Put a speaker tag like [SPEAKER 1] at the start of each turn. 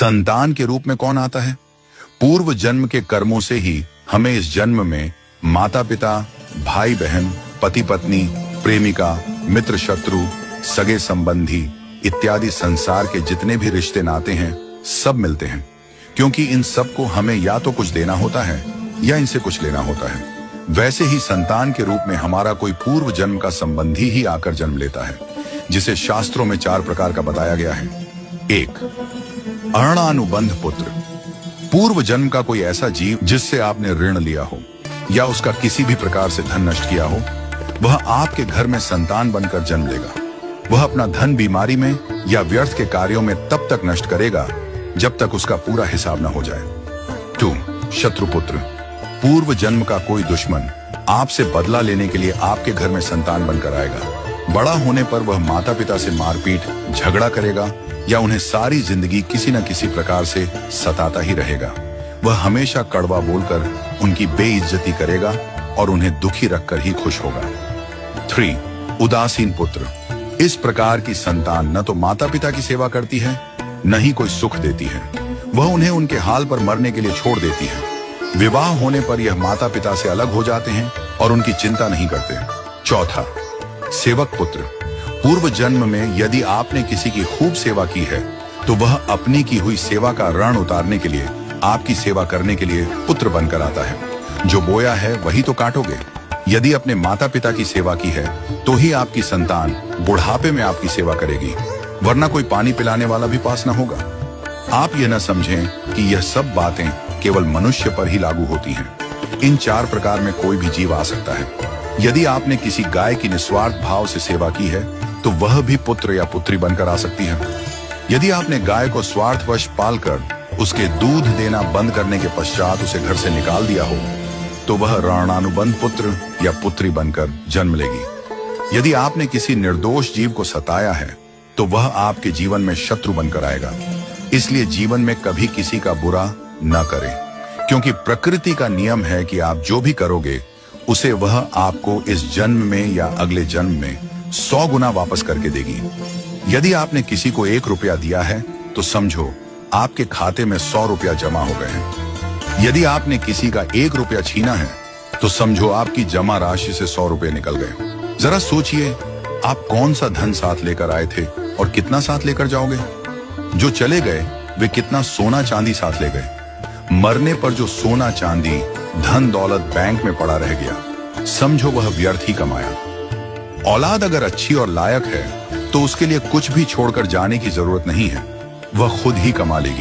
[SPEAKER 1] संतान के रूप में कौन आता है? पूर्व जन्म के कर्मों से ही हमें इस जन्म में माता पिता, भाई बहन, पति पत्नी, प्रेमिका, मित्र शत्रु, सगे संबंधी इत्यादि संसार के जितने भी रिश्ते नाते हैं सब मिलते हैं, क्योंकि इन सबको हमें या तो कुछ देना होता है या इनसे कुछ लेना होता है। वैसे ही संतान के रूप में हमारा कोई पूर्व जन्म का संबंधी ही आकर जन्म लेता है, जिसे शास्त्रों में 4 प्रकार का बताया गया है। 1. अणानुबंध पुत्र। पूर्व जन्म का कोई ऐसा जीव जिससे आपने ऋण लिया हो या उसका किसी भी प्रकार से धन नष्ट किया हो, वह आपके घर में संतान बनकर जन्म लेगा। वह अपना धन बीमारी में या व्यर्थ के कार्यों में तब तक नष्ट करेगा जब तक उसका पूरा हिसाब न हो जाए। 2. शत्रुपुत्र। पूर्व जन्म का कोई दुश्मन आपसे बदला लेने के लिए आपके घर में संतान बनकर आएगा। बड़ा होने पर वह माता पिता से मारपीट, झगड़ा करेगा या उन्हें सारी जिंदगी किसी न किसी प्रकार से सताता ही रहेगा। वह हमेशा कड़वा बोलकर उनकी बेइज्जती करेगा और उन्हें दुखी रखकर ही खुश होगा। 3. उदासीन पुत्र। इस प्रकार की संतान न तो माता पिता की सेवा करती है, न ही कोई सुख देती है। वह उन्हें उनके हाल पर मरने के लिए छोड़ देती है। विवाह होने पर यह माता पिता से अलग हो जाते हैं और उनकी चिंता नहीं करते। 4. सेवक पुत्र। पूर्व जन्म में यदि आपने किसी की खूब सेवा की है तो वह अपनी की हुई सेवा का ऋण उतारने के लिए आपकी सेवा करने के लिए पुत्र बनकर आता है। जो बोया है वही तो काटोगे। यदि अपने माता पिता की सेवा की है तो ही आपकी संतान बुढ़ापे में आपकी सेवा करेगी, वरना कोई पानी पिलाने वाला भी पास न होगा। आप यह न समझें कि यह सब बातें केवल मनुष्य पर ही लागू होती हैं। इन 4 प्रकार में कोई भी जीव आ सकता है। यदि आपने किसी गाय की निस्वार्थ भाव से सेवा की है तो वह भी पुत्र या पुत्री बनकर आ सकती है। यदि आपने गाय को स्वार्थवश पालकर उसके दूध देना बंद करने के पश्चात उसे घर से निकाल दिया हो तो वह ऋणानुबंध पुत्र या पुत्री बनकर जन्म लेगी। यदि आपने किसी निर्दोष जीव को सताया है तो वह आपके जीवन में शत्रु बनकर आएगा। इसलिए जीवन में कभी किसी का बुरा न करें, क्योंकि प्रकृति का नियम है कि आप जो भी करोगे उसे वह आपको इस जन्म में या अगले जन्म में 100 गुना वापस करके देगी। यदि आपने किसी को 1 रुपया दिया है तो समझो आपके खाते में 100 रुपया जमा हो गए हैं। यदि आपने किसी का 1 रुपया छीना है तो समझो आपकी जमा राशि से 100 रुपये निकल गए। जरा सोचिए, आप कौन सा धन साथ लेकर आए थे और कितना साथ लेकर जाओगे? जो चले गए वे कितना सोना चांदी साथ ले गए? मरने पर जो सोना चांदी धन दौलत बैंक में पड़ा रह गया, समझो वह व्यर्थ ही कमाया। औलाद अगर अच्छी और लायक है तो उसके लिए कुछ भी छोड़कर जाने की जरूरत नहीं है, वह खुद ही कमा लेगी।